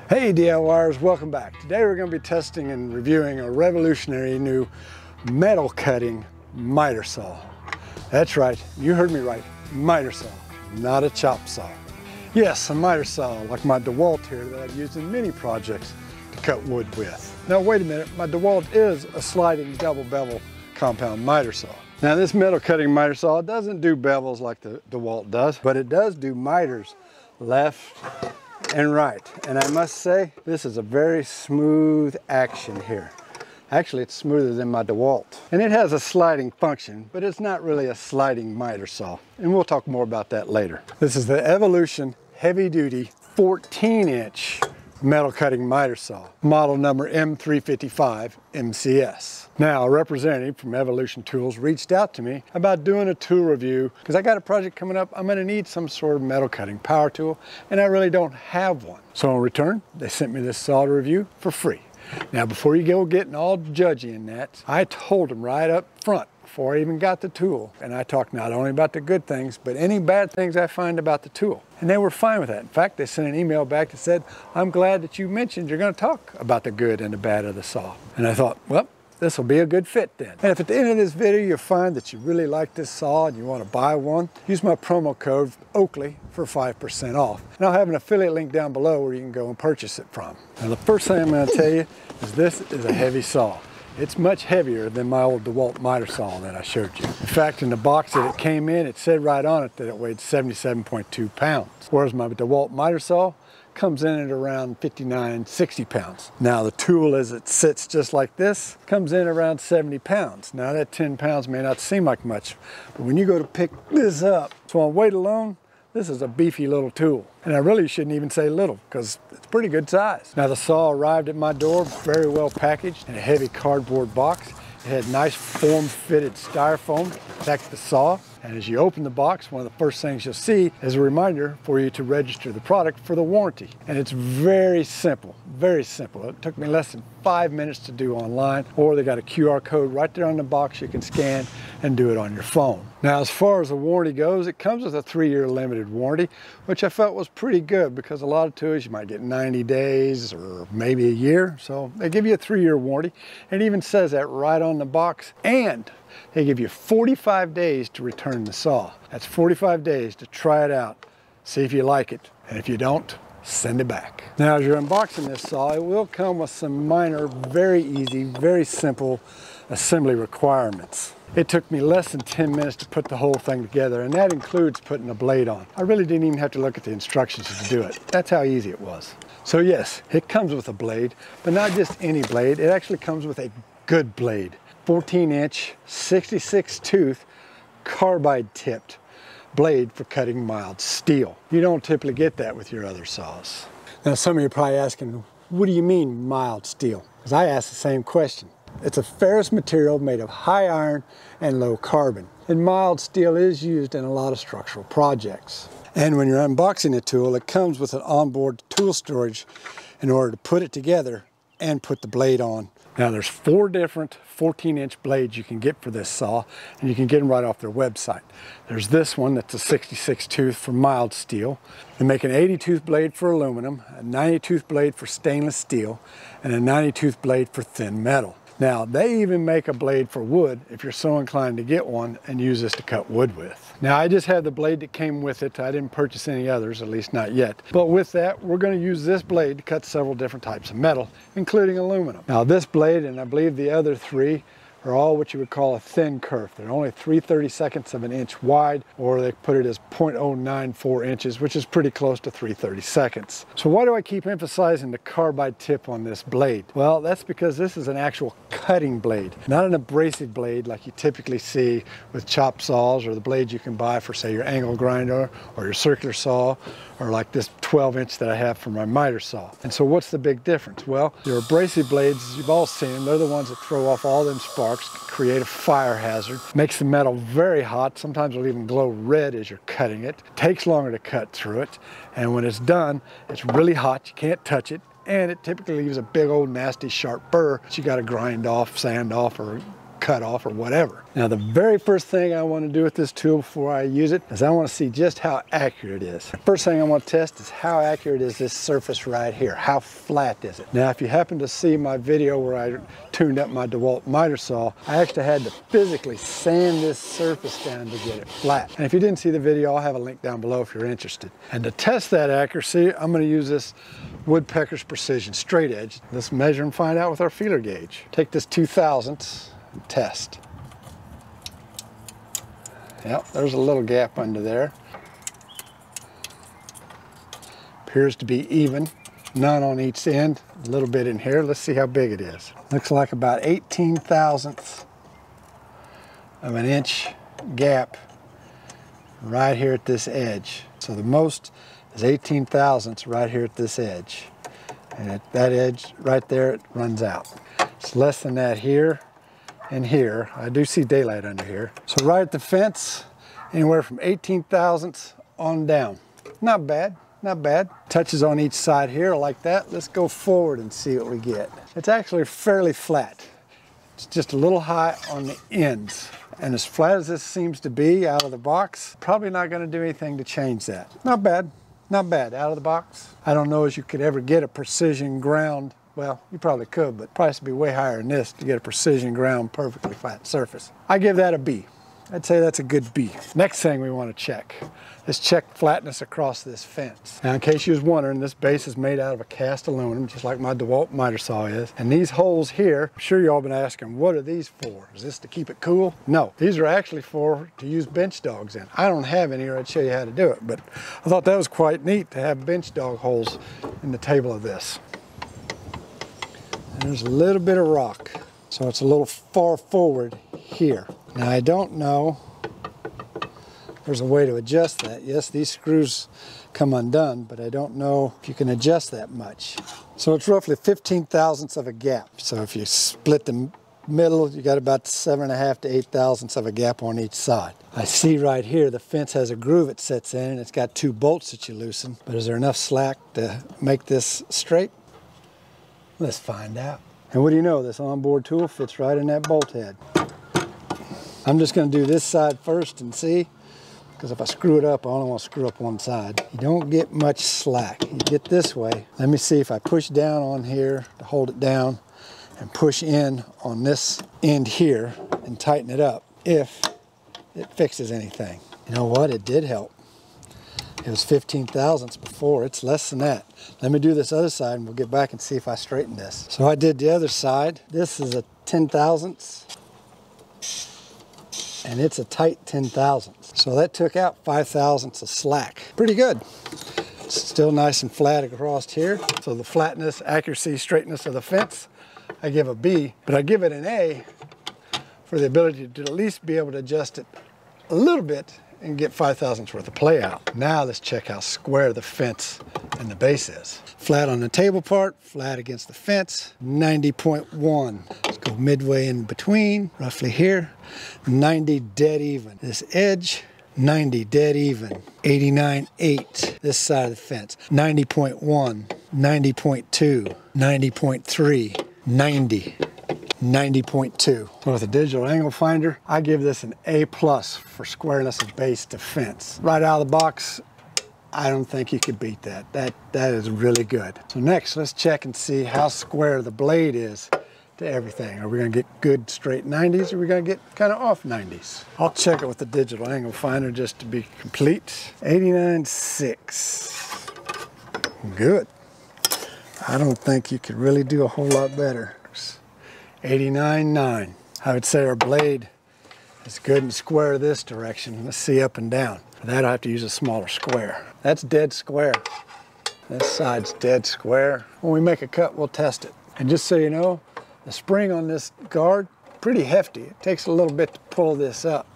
Hey DIYers, welcome back. Today we're going to be testing and reviewing a revolutionary new metal cutting miter saw. That's right, you heard me right, miter saw, not a chop saw. Yes, a miter saw like my DeWalt here that I've used in many projects to cut wood with. Now wait a minute, my DeWalt is a sliding double bevel compound miter saw. Now this metal cutting miter saw doesn't do bevels like the DeWalt does, but it does do miters left and right. And I must say, this is a very smooth action here. Actually, it's smoother than my DeWalt. And it has a sliding function, but it's not really a sliding miter saw. And we'll talk more about that later. This is the Evolution heavy duty 14-inch metal cutting miter saw, model number M355MCS. Now, a representative from Evolution Tools reached out to me about doing a tool review because I got a project coming up. I'm going to need some sort of metal cutting power tool, and I really don't have one. So in return, they sent me this saw to review for free. Now, before you go getting all judgy in that, I told them right up front before I even got the tool, and I talked not only about the good things, but any bad things I find about the tool. And they were fine with that. In fact, they sent an email back that said, I'm glad that you mentioned you're going to talk about the good and the bad of the saw. And I thought, well, this will be a good fit then. And if at the end of this video you find that you really like this saw and you want to buy one, use my promo code Oakley for 5% off. And I'll have an affiliate link down below where you can go and purchase it from. Now the first thing I'm going to tell you is this is a heavy saw. It's much heavier than my old DeWalt miter saw that I showed you. In fact, in the box that it came in, it said right on it that it weighed 77.2 pounds. Whereas my DeWalt miter saw comes in at around 59, 60 pounds. Now the tool as it sits just like this comes in around 70 pounds. Now that 10 pounds may not seem like much, but when you go to pick this up, so on weight alone, this is a beefy little tool. And I really shouldn't even say little because it's pretty good size. Now the saw arrived at my door very well packaged in a heavy cardboard box. It had nice form-fitted styrofoam to protect the saw. And as you open the box, one of the first things you'll see is a reminder for you to register the product for the warranty. And it's very simple, very simple. It took me less than 5 minutes to do online, or they got a QR code right there on the box you can scan and do it on your phone. Now, as far as the warranty goes, it comes with a 3-year limited warranty, which I felt was pretty good because a lot of tools you might get 90 days or maybe a year. So they give you a 3-year warranty. It even says that right on the box, and they give you 45 days to return the saw. That's 45 days to try it out, see if you like it, and if you don't, send it back. Now, as you're unboxing this saw, it will come with some minor, very easy, very simple assembly requirements. It took me less than 10 minutes to put the whole thing together, and that includes putting a blade on. I really didn't even have to look at the instructions to do it. That's how easy it was. So yes, it comes with a blade, but not just any blade. It actually comes with a good blade. 14-inch, 66-tooth, carbide-tipped blade for cutting mild steel. You don't typically get that with your other saws. Now some of you are probably asking, what do you mean mild steel? Because I asked the same question. It's a ferrous material made of high iron and low carbon. And mild steel is used in a lot of structural projects. And when you're unboxing the tool, it comes with an onboard tool storage in order to put it together and put the blade on. Now there's 4 different 14-inch blades you can get for this saw, and you can get them right off their website. There's this one that's a 66-tooth for mild steel. They make an 80-tooth blade for aluminum, a 90-tooth blade for stainless steel, and a 90-tooth blade for thin metal. Now, they even make a blade for wood if you're so inclined to get one and use this to cut wood with. Now, I just had the blade that came with it. I didn't purchase any others, at least not yet. But with that, we're going to use this blade to cut several different types of metal, including aluminum. Now, this blade, and I believe the other 3, are all what you would call a thin kerf. They're only 3/32 of an inch wide, or they put it as 0.094 inches, which is pretty close to 3/32. So why do I keep emphasizing the carbide tip on this blade? Well, that's because this is an actual cutting blade, not an abrasive blade like you typically see with chop saws or the blades you can buy for, say, your angle grinder or your circular saw, or like this 12-inch that I have for my miter saw. And so what's the big difference? Well, your abrasive blades, you've all seen them, they're the ones that throw off all them sparks, create a fire hazard, makes the metal very hot, sometimes it'll even glow red as you're cutting it, takes longer to cut through it, and when it's done, it's really hot, you can't touch it, and it typically leaves a big old nasty sharp burr that you gotta grind off, sand off, or cut off or whatever. Now the very first thing I want to do with this tool before I use it is I want to see just how accurate it is. The first thing I want to test is how accurate is this surface right here. How flat is it? Now if you happen to see my video where I tuned up my DeWalt miter saw, I actually had to physically sand this surface down to get it flat. And if you didn't see the video, I'll have a link down below if you're interested. And to test that accuracy, I'm going to use this Woodpecker's Precision straight edge. Let's measure and find out with our feeler gauge. Take this 2/1000 and test. Yep, there's a little gap under there. Appears to be even. None on each end. A little bit in here. Let's see how big it is. Looks like about 18/1000 of an inch gap right here at this edge. So the most is 18/1000 right here at this edge. And at that edge right there, it runs out. It's less than that here and here. I do see daylight under here. So right at the fence, anywhere from 18/1000 on down. Not bad, not bad. Touches on each side here like that. Let's go forward and see what we get. It's actually fairly flat. It's just a little high on the ends. And as flat as this seems to be out of the box, probably not going to do anything to change that. Not bad, not bad out of the box. I don't know if you could ever get a precision ground. Well, you probably could, but the price would be way higher than this to get a precision ground, perfectly flat surface. I give that a B. I'd say that's a good B. Next thing we want to check is check flatness across this fence. Now, in case you was wondering, this base is made out of a cast aluminum, just like my DeWalt miter saw is. And these holes here, I'm sure y'all been asking, what are these for? Is this to keep it cool? No, these are actually for to use bench dogs in. I don't have any, or I'd show you how to do it, but I thought that was quite neat to have bench dog holes in the table of this. And there's a little bit of rock, so it's a little far forward here. Now I don't know, there's a way to adjust that. Yes, these screws come undone, but I don't know if you can adjust that much. So it's roughly 15/1000 of a gap. So if you split the middle, you got about 7.5 to 8/1000 of a gap on each side. I see right here the fence has a groove it sets in, and it's got 2 bolts that you loosen. But is there enough slack to make this straight? Let's find out. And what do you know, this onboard tool fits right in that bolt head. I'm just going to do this side first and see, because if I screw it up, I only want to screw up one side. You don't get much slack. You get this way. Let me see if I push down on here to hold it down and push in on this end here and tighten it up, if it fixes anything. You know what? It did help. It was 15/1000 before. It's less than that. Let me do this other side and we'll get back and see if I straighten this. So I did the other side. This is a 10/1000. And it's a tight 10/1000. So that took out 5/1000 of slack. Pretty good. It's still nice and flat across here. So the flatness, accuracy, straightness of the fence, I give a B, but I give it an A for the ability to at least be able to adjust it a little bit and get 5/1000 worth of play out. Now let's check how square the fence and the base is. Flat on the table part, flat against the fence, 90.1. Let's go midway in between, roughly here. 90 dead even. This edge, 90 dead even. 89.8 this side of the fence. 90.1, 90.2, 90.3, 90. 90.2. So with a digital angle finder, I give this an A+ for squareness of base to fence. Right out of the box, I don't think you could beat that. That is really good. So next, let's check and see how square the blade is to everything. Are we gonna get good straight 90s, or are we gonna get kind of off 90s? I'll check it with the digital angle finder just to be complete. 89.6. Good. I don't think you could really do a whole lot better. 89.9. I would say our blade is good and square this direction. Let's see up and down. For that, I have to use a smaller square. That's dead square. This side's dead square. When we make a cut, we'll test it. And just so you know, the spring on this guard, pretty hefty. It takes a little bit to pull this up.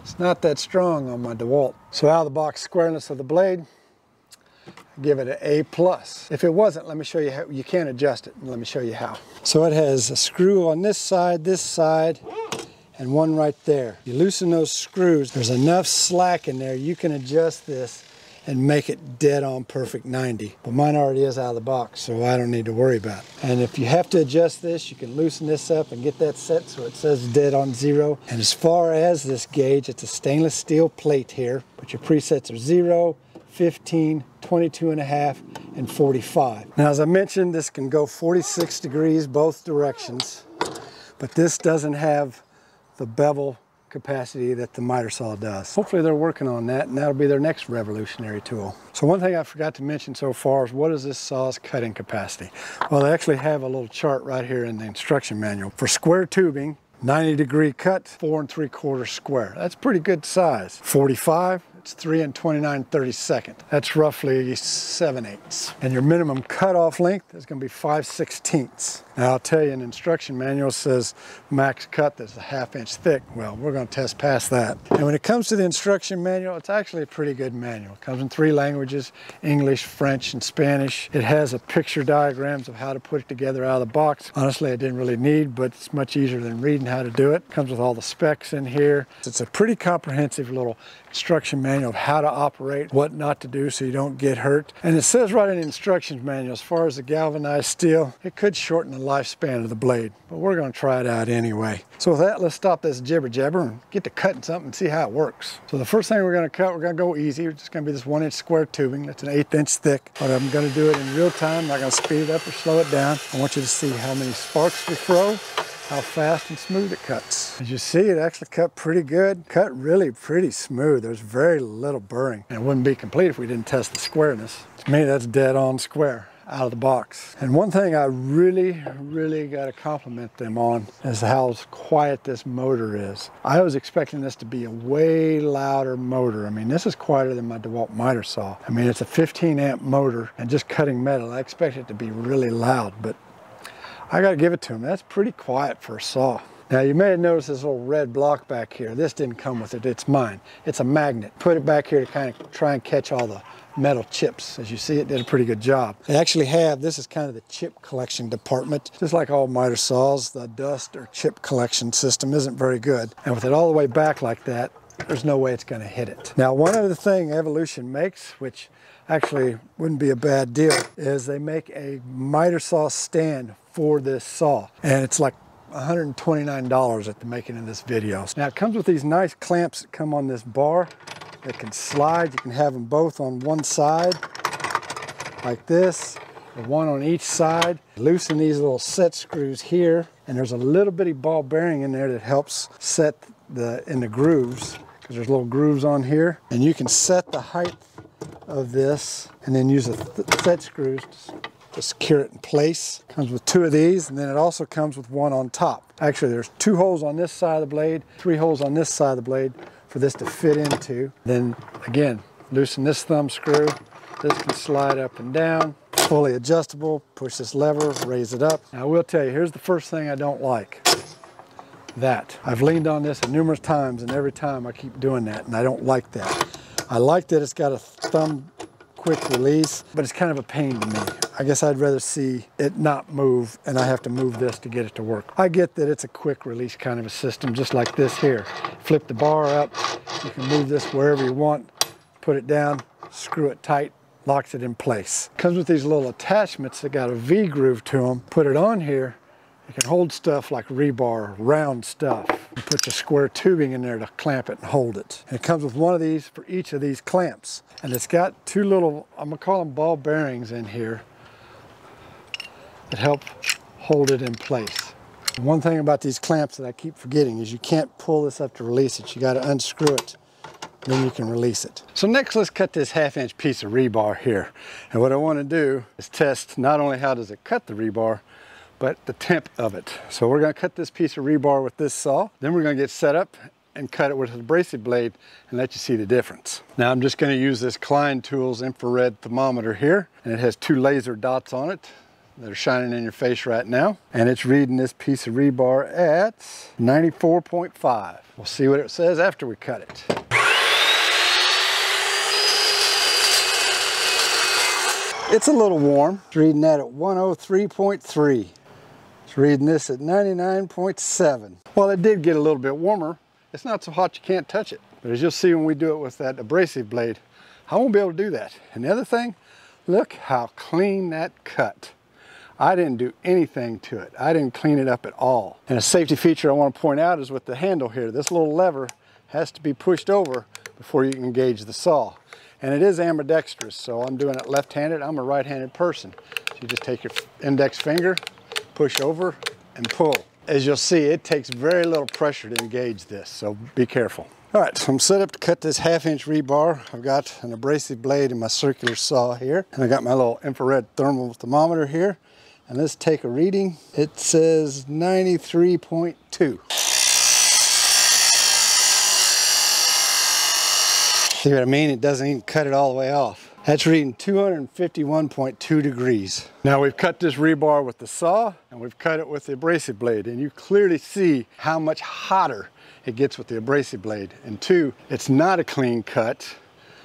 It's not that strong on my DeWalt. So out of the box squareness of the blade, give it an A+. If it wasn't, let me show you how you can adjust it, and let me show you how. So it has a screw on this side, and one right there. You loosen those screws, there's enough slack in there, you can adjust this and make it dead on perfect 90. But mine already is out of the box, so I don't need to worry about it. And if you have to adjust this, you can loosen this up and get that set so it says dead on 0. And as far as this gauge, it's a stainless steel plate here, but your presets are 0, 15, 22.5, and 45. Now, as I mentioned, this can go 46 degrees both directions, but this doesn't have the bevel capacity that the miter saw does. Hopefully they're working on that, and that'll be their next revolutionary tool. So one thing I forgot to mention so far is what is this saw's cutting capacity? Well, they actually have a little chart right here in the instruction manual. For square tubing, 90-degree cut, 4 3/4 square. That's pretty good size. 45, it's 3 29/32. That's roughly 7/8. And your minimum cutoff length is going to be 5/16. Now I'll tell you, an instruction manual says max cut that's a 1/2 inch thick. Well, we're going to test past that. And when it comes to the instruction manual, it's actually a pretty good manual. It comes in 3 languages, English, French, and Spanish. It has a picture diagrams of how to put it together out of the box. Honestly, I didn't really need, but it's much easier than reading how to do it. It comes with all the specs in here. It's a pretty comprehensive little instruction manual of how to operate, what not to do so you don't get hurt. And it says right in the instructions manual, as far as the galvanized steel, it could shorten the lifespan of the blade, but we're going to try it out anyway. So with that, let's stop this jibber jabber and get to cutting something and see how it works. So the first thing we're going to cut, we're going to go easy. It's just going to be this 1 inch square tubing. That's an 1/8 inch thick, but I'm going to do it in real time. I'm not going to speed it up or slow it down. I want you to see how many sparks we throw, how fast and smooth it cuts. As you see, it actually cut pretty good. Cut really pretty smooth. There's very little burring. And it wouldn't be complete if we didn't test the squareness. To me, that's dead on square out of the box. And one thing I really got to compliment them on is how quiet this motor is. I was expecting this to be a way louder motor. I mean, this is quieter than my DeWalt miter saw. I mean, it's a 15 amp motor, and just cutting metal, I expect it to be really loud, but I got to give it to them. That's pretty quiet for a saw. Now, you may have noticed this little red block back here. This didn't come with it. It's mine. It's a magnet. Put it back here to kind of try and catch all the metal chips. As you see, it did a pretty good job. They actually have, this is kind of the chip collection department. Just like all miter saws, the dust or chip collection system isn't very good. And with it all the way back like that, there's no way it's going to hit it. Now, one other thing Evolution makes, which actually wouldn't be a bad deal, is they make a miter saw stand for this saw. And it's like $129 at the making of this video. Now, it comes with these nice clamps that come on this bar that can slide. You can have them both on one side like this, or one on each side. Loosen these little set screws here, and there's a little bitty ball bearing in there that helps set in the grooves, because there's little grooves on here. And you can set the height of this and then use the set screws to secure it in place. Comes with 2 of these, and then it also comes with 1 on top. Actually, there's 2 holes on this side of the blade, 3 holes on this side of the blade for this to fit into. Then again, loosen this thumb screw. This can slide up and down. Fully adjustable. Push this lever, raise it up. Now I will tell you, here's the first thing I don't like. That. I've leaned on this numerous times, and every time I keep doing that, and I don't like that. I like that it's got a thumb quick release, but it's kind of a pain to me. I guess I'd rather see it not move, and I have to move this to get it to work. I get that it's a quick release kind of a system, just like this here. Flip the bar up, you can move this wherever you want, put it down, screw it tight, locks it in place. Comes with these little attachments that got a V groove to them. Put it on here, you can hold stuff like rebar, round stuff. You put your square tubing in there to clamp it and hold it. And it comes with 1 of these for each of these clamps. And it's got 2 little, I'm gonna call them ball bearings in here that help hold it in place. And one thing about these clamps that I keep forgetting is you can't pull this up to release it. You gotta unscrew it, then you can release it. So next, let's cut this 1/2 inch piece of rebar here. And what I wanna do is test not only how does it cut the rebar, but the temp of it. So we're gonna cut this piece of rebar with this saw, then we're gonna get set up and cut it with an abrasive blade and let you see the difference. Now I'm just gonna use this Klein Tools infrared thermometer here, and it has 2 laser dots on it that are shining in your face right now. And it's reading this piece of rebar at 94.5. We'll see what it says after we cut it. It's a little warm. It's reading that at 103.3. It's reading this at 99.7. Well, it did get a little bit warmer. It's not so hot you can't touch it. But as you'll see when we do it with that abrasive blade, I won't be able to do that. And the other thing, look how clean that cut. I didn't do anything to it. I didn't clean it up at all. And a safety feature I want to point out is with the handle here. This little lever has to be pushed over before you can engage the saw. And it is ambidextrous, so I'm doing it left-handed. I'm a right-handed person. So you just take your index finger, push over, and pull. As you'll see, it takes very little pressure to engage this, so be careful. All right, so I'm set up to cut this 1/2-inch rebar. I've got an abrasive blade in my circular saw here, and I got my little infrared thermal thermometer here. And let's take a reading. It says 93.2. See what I mean? It doesn't even cut it all the way off. That's reading 251.2 degrees. Now we've cut this rebar with the saw and we've cut it with the abrasive blade, and you clearly see how much hotter it gets with the abrasive blade. And 2, it's not a clean cut.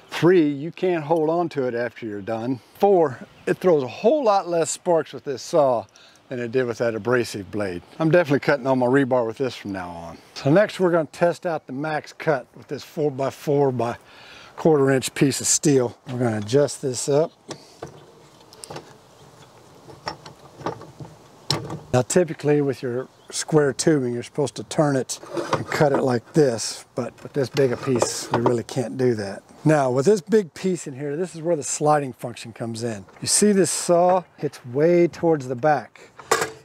3, you can't hold on to it after you're done. 4, it throws a whole lot less sparks with this saw than it did with that abrasive blade. I'm definitely cutting on my rebar with this from now on. So next we're going to test out the max cut with this 4x4 by 1/4-inch piece of steel. We're going to adjust this up. Now typically with your square tubing, you're supposed to turn it and cut it like this, but with this big a piece, we really can't do that. Now with this big piece in here, this is where the sliding function comes in. You see this saw hits way towards the back.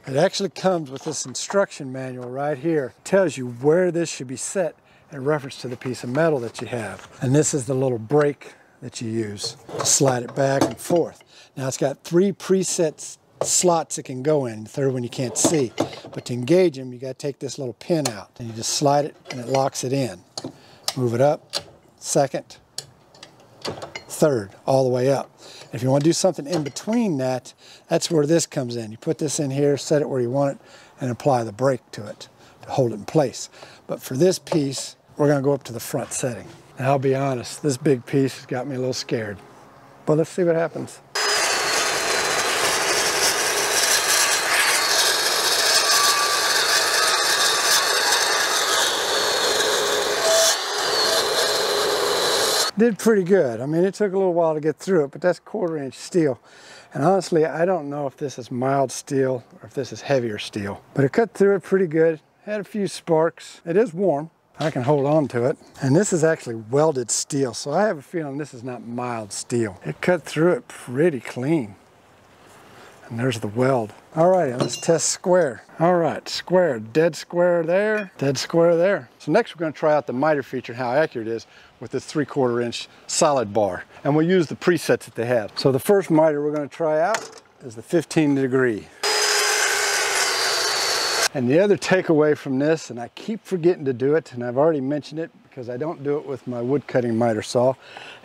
It actually comes with this instruction manual right here. It tells you where this should be set in reference to the piece of metal that you have. And this is the little brake that you use to slide it back and forth. Now it's got 3 preset slots it can go in, the third one you can't see. But to engage them, you got to take this little pin out and you just slide it and it locks it in. Move it up, second, third, all the way up. If you want to do something in between that, that's where this comes in. You put this in here, set it where you want it, and apply the brake to it to hold it in place. But for this piece, we're going to go up to the front setting. Now, I'll be honest, this big piece has got me a little scared. But let's see what happens. Did pretty good. I mean, it took a little while to get through it, but that's 1/4-inch steel. And honestly, I don't know if this is mild steel or if this is heavier steel. But it cut through it pretty good. Had a few sparks. It is warm. I can hold on to it. And this is actually welded steel, so I have a feeling this is not mild steel. It cut through it pretty clean. And there's the weld. All right, let's test square. All right, square, dead square there, dead square there. So next we're going to try out the miter feature and how accurate it is with this 3/4-inch solid bar. And we'll use the presets that they have. So the first miter we're going to try out is the 15 degree. And the other takeaway from this, and I keep forgetting to do it, and I've already mentioned it because I don't do it with my wood cutting miter saw,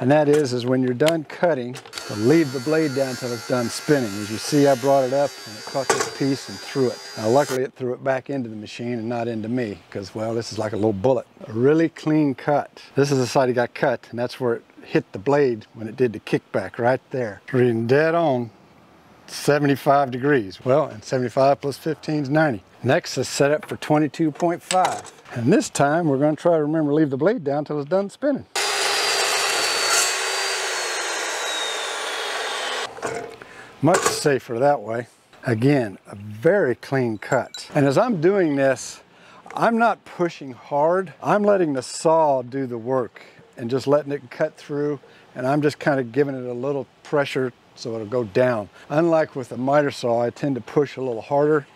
and that is when you're done cutting, leave the blade down until it's done spinning. As you see, I brought it up and it caught this piece and threw it. Now luckily it threw it back into the machine and not into me because, well, this is like a little bullet. A really clean cut. This is the side it got cut, and that's where it hit the blade when it did the kickback right there. Reading dead on 75 degrees. Well, and 75 plus 15 is 90. Next is set up for 22.5. And this time we're going to try to remember to leave the blade down until it's done spinning. Much safer that way. Again, a very clean cut. And as I'm doing this, I'm not pushing hard. I'm letting the saw do the work and just letting it cut through, and I'm just kind of giving it a little pressure so it'll go down. Unlike with a miter saw, I tend to push a little harder.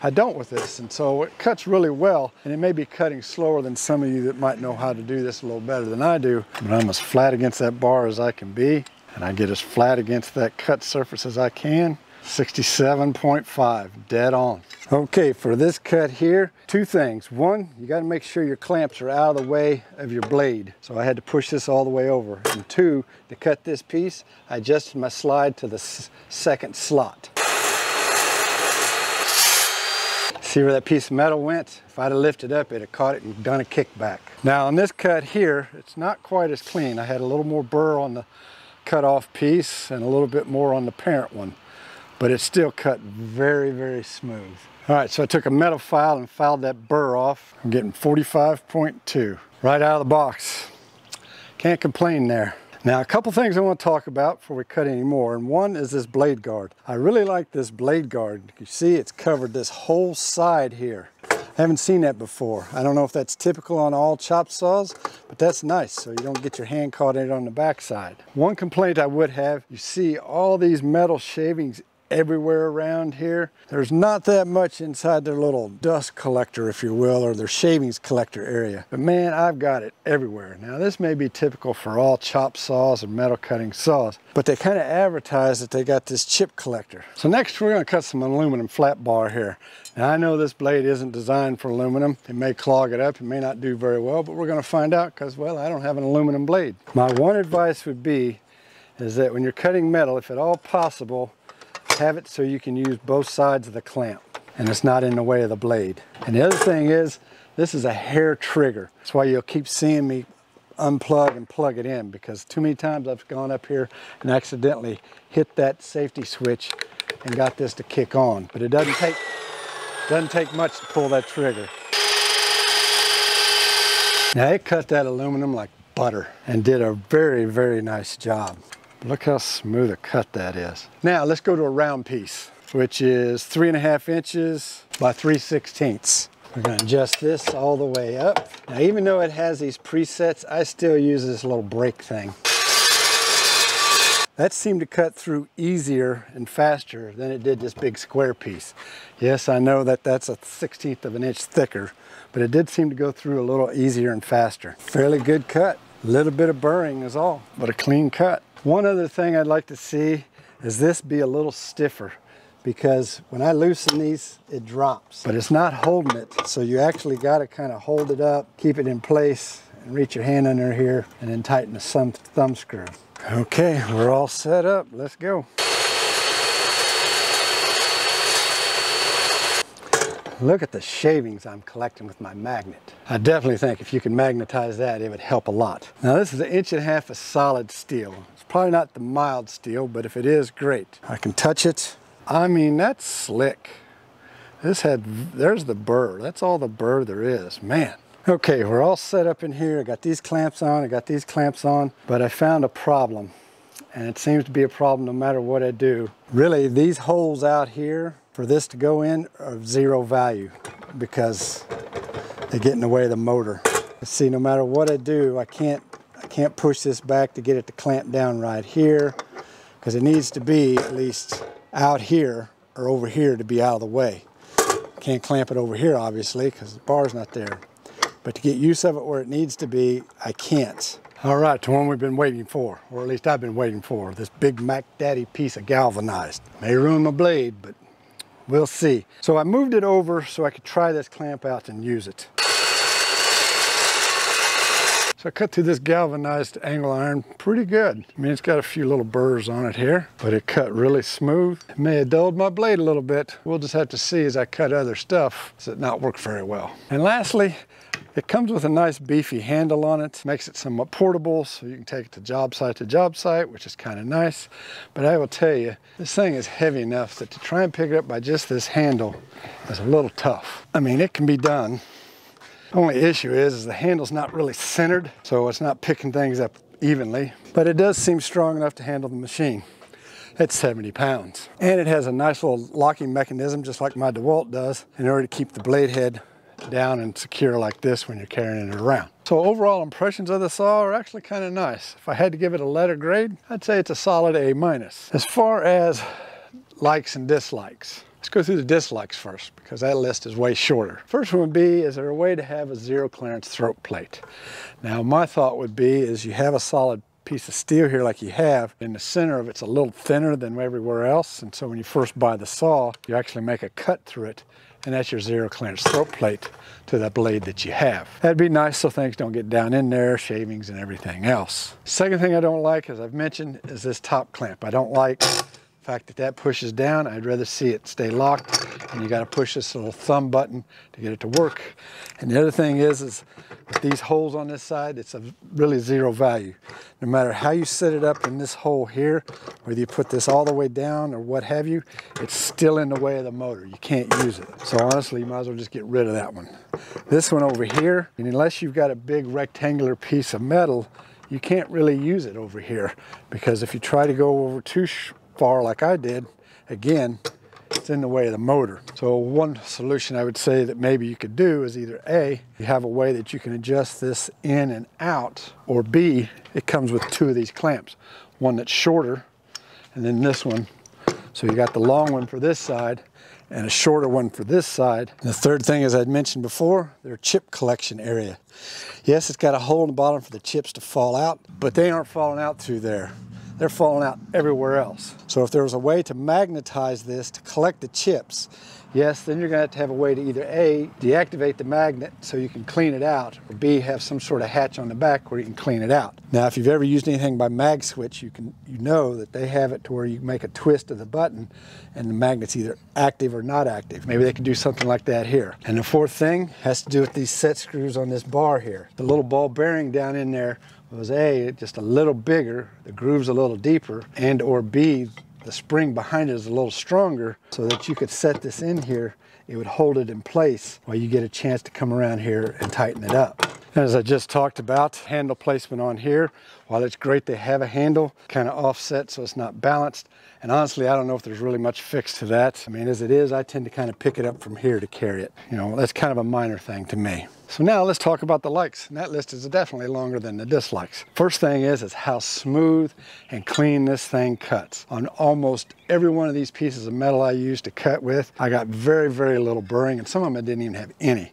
I don't with this, and so it cuts really well, and it may be cutting slower than some of you that might know how to do this a little better than I do, but I'm as flat against that bar as I can be, and I get as flat against that cut surface as I can. 67.5, dead on. Okay, for this cut here, 2 things. 1, you got to make sure your clamps are out of the way of your blade. So I had to push this all the way over. And 2, to cut this piece, I adjusted my slide to the second slot. See where that piece of metal went? If I'd have lifted up, it'd have caught it and done a kickback. Now on this cut here, it's not quite as clean. I had a little more burr on the cut off piece and a little bit more on the parent one, but it's still cut very, very smooth. All right, so I took a metal file and filed that burr off. I'm getting 45.2 right out of the box. Can't complain there. Now, a couple things I want to talk about before we cut any more, and one is this blade guard. I really like this blade guard. You see it's covered this whole side here. I haven't seen that before. I don't know if that's typical on all chop saws, but that's nice so you don't get your hand caught in it on the backside. One complaint I would have, you see all these metal shavings everywhere around here. There's not that much inside their little dust collector, if you will, or their shavings collector area. But man, I've got it everywhere. Now this may be typical for all chop saws and metal cutting saws, but they kind of advertise that they got this chip collector. So next we're going to cut some aluminum flat bar here. Now I know this blade isn't designed for aluminum. It may clog it up, it may not do very well, but we're going to find out because, well, I don't have an aluminum blade. My one advice would be is that when you're cutting metal, if at all possible, have it so you can use both sides of the clamp and it's not in the way of the blade. And the other thing is, this is a hair trigger. That's why you'll keep seeing me unplug and plug it in, because too many times I've gone up here and accidentally hit that safety switch and got this to kick on. But it doesn't take much to pull that trigger. Now it cut that aluminum like butter and did a very, very nice job. Look how smooth a cut that is. Now let's go to a round piece, which is 3.5 inches by 3/16. We're going to adjust this all the way up. Now even though it has these presets, I still use this little brake thing. That seemed to cut through easier and faster than it did this big square piece. Yes, I know that that's a 1/16 of an inch thicker, but it did seem to go through a little easier and faster. Fairly good cut. A little bit of burring is all, but a clean cut. One other thing I'd like to see is this be a little stiffer, because when I loosen these, it drops, but it's not holding it. So you actually got to kind of hold it up, keep it in place, and reach your hand under here and then tighten the thumb screw. Okay, we're all set up. Let's go. Look at the shavings I'm collecting with my magnet. I definitely think if you can magnetize that, it would help a lot. Now this is 1.5 inches of solid steel. It's probably not the mild steel, but if it is, great. I can touch it. I mean, that's slick. There's the burr. That's all the burr there is, man. Okay, we're all set up in here. I got these clamps on, but I found a problem. And it seems to be a problem no matter what I do. Really, these holes out here for this to go in are of zero value because they get in the way of the motor. See, no matter what I do, I can't push this back to get it to clamp down right here, because it needs to be at least out here or over here to be out of the way. Can't clamp it over here, obviously, because the bar's not there. But to get use of it where it needs to be, I can't. All right, to one we've been waiting for, or at least I've been waiting for, this big Mac Daddy piece of galvanized. May ruin my blade, but we'll see. So I moved it over so I could try this clamp out and use it. So I cut through this galvanized angle iron pretty good. I mean, it's got a few little burrs on it here, but it cut really smooth. It may have dulled my blade a little bit. We'll just have to see as I cut other stuff. Does it not work very well? And lastly, it comes with a nice beefy handle on it. Makes it somewhat portable, so you can take it to job site, which is kind of nice. But I will tell you, this thing is heavy enough that to try and pick it up by just this handle is a little tough. I mean, it can be done. Only issue is the handle's not really centered, so it's not picking things up evenly. But it does seem strong enough to handle the machine. It's 70 pounds. And it has a nice little locking mechanism, just like my DeWalt does, in order to keep the blade head down and secure like this when you're carrying it around. So overall impressions of the saw are actually kind of nice. If I had to give it a letter grade, I'd say it's a solid A-. As far as likes and dislikes, let's go through the dislikes first, because that list is way shorter. First one would be, is there a way to have a zero clearance throat plate? Now my thought would be is you have a solid piece of steel here like you have. In the center of it's a little thinner than everywhere else, and so when you first buy the saw, you actually make a cut through it, and that's your zero clearance throat plate to the blade that you have. That'd be nice so things don't get down in there, shavings and everything else. Second thing I don't like, as I've mentioned, is this top clamp. I don't like the fact that that pushes down. I'd rather see it stay locked, and you got to push this little thumb button to get it to work. And the other thing is with these holes on this side, it's of really zero value. No matter how you set it up in this hole here, whether you put this all the way down or what have you, it's still in the way of the motor. You can't use it. So honestly, you might as well just get rid of that one. This one over here, and unless you've got a big rectangular piece of metal, you can't really use it over here, because if you try to go over too far like I did, again, it's in the way of the motor. So one solution I would say that maybe you could do is either A, you have a way that you can adjust this in and out, or B, it comes with two of these clamps, one that's shorter and then this one. So you got the long one for this side and a shorter one for this side. And the third thing, as I'd mentioned before, their chip collection area. Yes, it's got a hole in the bottom for the chips to fall out, but they aren't falling out through there. They're falling out everywhere else. So if there was a way to magnetize this to collect the chips, yes, then you're going to have a way to either A, deactivate the magnet so you can clean it out, or B, have some sort of hatch on the back where you can clean it out. Now, if you've ever used anything by mag switch, you know that they have it to where you make a twist of the button and the magnet's either active or not active. Maybe they could do something like that here. And the fourth thing has to do with these set screws on this bar here. The little ball bearing down in there was A, just a little bigger, the groove's a little deeper, and or B, the spring behind it is a little stronger, so that you could set this in here, it would hold it in place while you get a chance to come around here and tighten it up. As I just talked about, handle placement on here, while it's great to have a handle, kind of offset so it's not balanced, and honestly, I don't know if there's really much fix to that. I mean, as it is, I tend to kind of pick it up from here to carry it. You know, that's kind of a minor thing to me. So now let's talk about the likes, and that list is definitely longer than the dislikes. First thing is how smooth and clean this thing cuts. On almost every one of these pieces of metal I used to cut with, I got very, very little burring, and some of them I didn't even have any.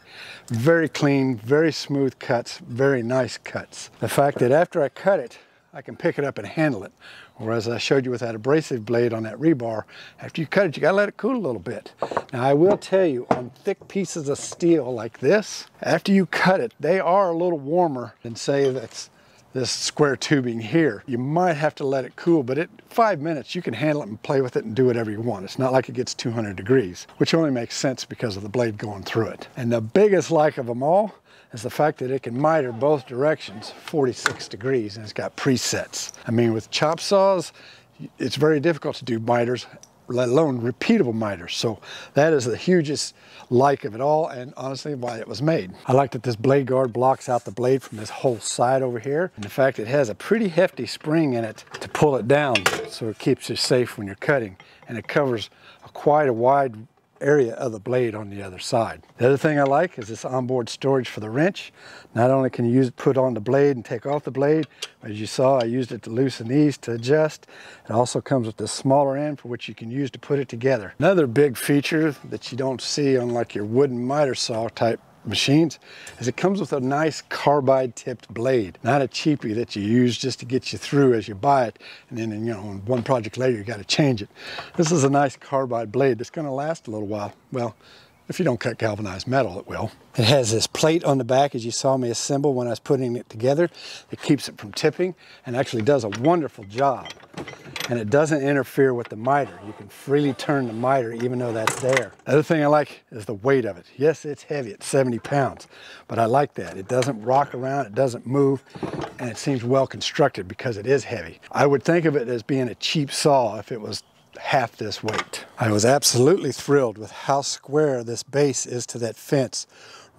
Very clean, very smooth cuts, very nice cuts. The fact that after I cut it, I can pick it up and handle it. Whereas I showed you with that abrasive blade on that rebar, after you cut it, you gotta let it cool a little bit. Now I will tell you, on thick pieces of steel like this, after you cut it, they are a little warmer than say that's this square tubing here. You might have to let it cool, but at 5 minutes, you can handle it and play with it and do whatever you want. It's not like it gets 200 degrees, which only makes sense because of the blade going through it. And the biggest like of them all is the fact that it can miter both directions 46 degrees, and it's got presets. I mean, with chop saws, it's very difficult to do miters, let alone repeatable miters. So that is the hugest like of it all, and honestly why it was made. I like that this blade guard blocks out the blade from this whole side over here, and the fact it has a pretty hefty spring in it to pull it down so it keeps you safe when you're cutting, and it covers quite a wide area of the blade on the other side. The other thing I like is this onboard storage for the wrench. Not only can you use it, put on the blade and take off the blade, but as you saw, I used it to loosen these to adjust. It also comes with this smaller end for which you can use to put it together. Another big feature that you don't see on like your wooden miter saw type machines is it comes with a nice carbide tipped blade, not a cheapie that you use just to get you through as you buy it, and then, you know, one project later you got to change it. This is a nice carbide blade that's going to last a little while. Well, if you don't cut galvanized metal, it will. It has this plate on the back, as you saw me assemble when I was putting it together, that keeps it from tipping and actually does a wonderful job. And it doesn't interfere with the miter. You can freely turn the miter even though that's there. The other thing I like is the weight of it. Yes, it's heavy, it's 70 pounds, but I like that. It doesn't rock around, it doesn't move, and it seems well constructed because it is heavy. I would think of it as being a cheap saw if it was half this weight. I was absolutely thrilled with how square this base is to that fence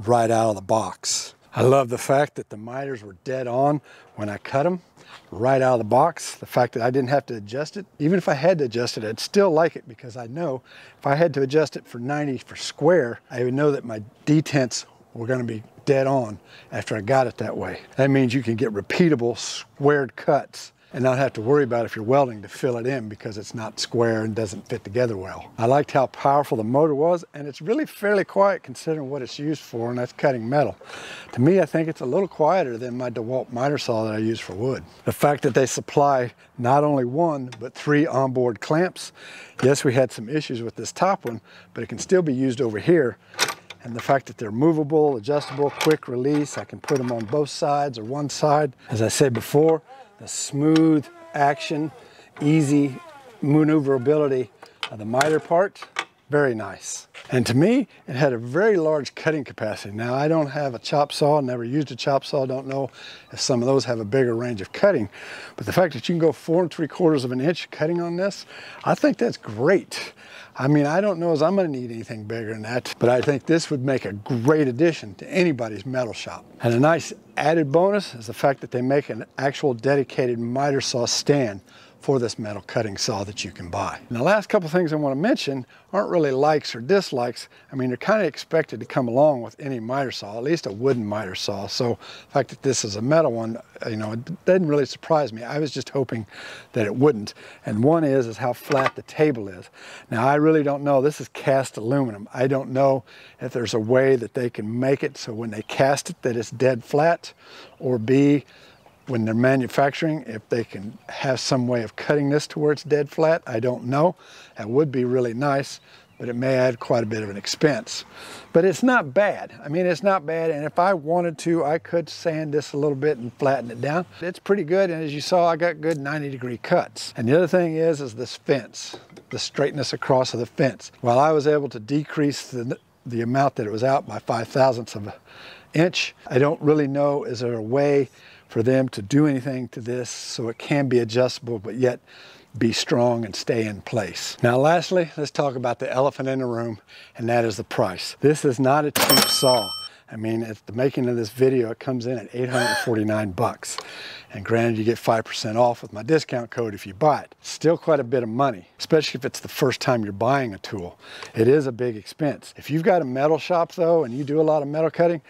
right out of the box. I love the fact that the miters were dead on when I cut them, right out of the box. The fact that I didn't have to adjust it. Even if I had to adjust it, I'd still like it because I know if I had to adjust it for 90 for square, I would know that my detents were going to be dead on after I got it that way. That means you can get repeatable squared cuts and not have to worry about if you're welding to fill it in because it's not square and doesn't fit together well. I liked how powerful the motor was, and it's really fairly quiet considering what it's used for, and that's cutting metal. To me, I think it's a little quieter than my DeWalt miter saw that I use for wood. The fact that they supply not only one, but 3 onboard clamps. Yes, we had some issues with this top one, but it can still be used over here. And the fact that they're movable, adjustable, quick release, I can put them on both sides or one side. As I said before, the smooth action, easy maneuverability of the miter part Very nice. And to me, it had a very large cutting capacity. Now, I don't have a chop saw, never used a chop saw, don't know if some of those have a bigger range of cutting. But the fact that you can go 4 3/4 of an inch cutting on this, I think that's great. I mean, I don't know as I'm going to need anything bigger than that, but I think this would make a great addition to anybody's metal shop. And a nice added bonus is the fact that they make an actual dedicated miter saw stand for this metal cutting saw that you can buy. And the last couple things I want to mention aren't really likes or dislikes. I mean, they're kind of expected to come along with any miter saw, at least a wooden miter saw. So the fact that this is a metal one, you know, it didn't really surprise me. I was just hoping that it wouldn't. And one is how flat the table is. Now, I really don't know. This is cast aluminum. I don't know if there's a way that they can make it so when they cast it that it's dead flat, or B, when they're manufacturing, if they can have some way of cutting this to where it's dead flat. I don't know. That would be really nice, but it may add quite a bit of an expense. But it's not bad. I mean, it's not bad, and if I wanted to, I could sand this a little bit and flatten it down. It's pretty good, and as you saw, I got good 90-degree cuts. And the other thing is this fence, the straightness across of the fence. While I was able to decrease the amount that it was out by 5/1000ths of an inch, I don't really know, is there a way for them to do anything to this so it can be adjustable but yet be strong and stay in place. Now lastly, let's talk about the elephant in the room, and that is the price. This is not a cheap saw. I mean, at the making of this video, it comes in at 849 bucks. And granted, you get 5% off with my discount code if you buy it. Still quite a bit of money, especially if it's the first time you're buying a tool. It is a big expense. If you've got a metal shop though, and you do a lot of metal cutting,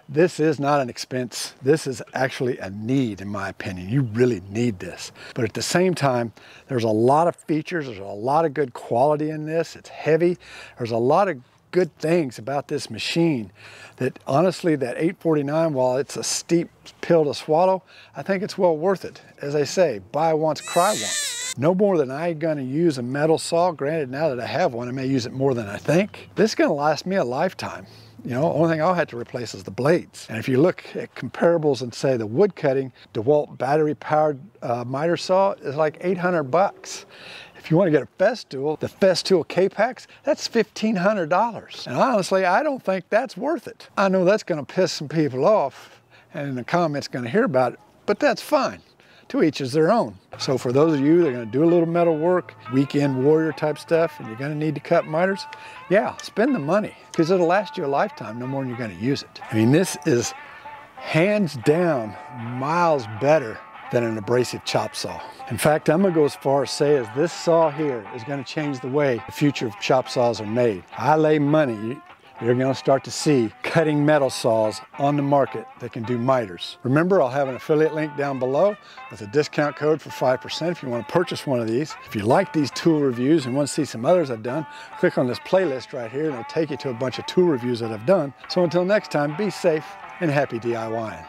this is not an expense. This is actually a need, in my opinion. You really need this. But at the same time, there's a lot of features. There's a lot of good quality in this. It's heavy. There's a lot of good things about this machine that honestly, that $849, while it's a steep pill to swallow, I think it's well worth it. As I say, buy once, cry once. No more than I'm gonna use a metal saw. Granted, now that I have one, I may use it more than I think. This is gonna last me a lifetime. You know, the only thing I'll have to replace is the blades. And if you look at comparables and say the wood cutting, DeWalt battery powered miter saw is like 800 bucks. If you want to get a Festool, the Festool K-Pax, that's $1,500. And honestly, I don't think that's worth it. I know that's going to piss some people off, and in the comments going to hear about it, but that's fine. To each is their own. So for those of you that are going to do a little metal work, weekend warrior type stuff, and you're going to need to cut miters, yeah, spend the money, because it'll last you a lifetime, no more than you're going to use it. I mean, this is hands down miles better than an abrasive chop saw. In fact, I'm gonna go as far as say as this saw here is gonna change the way the future of chop saws are made. I lay money you're gonna start to see cutting metal saws on the market that can do miters. Remember, I'll have an affiliate link down below with a discount code for 5% if you wanna purchase one of these. If you like these tool reviews and wanna see some others I've done, click on this playlist right here and it'll take you to a bunch of tool reviews that I've done. So until next time, be safe and happy DIYing.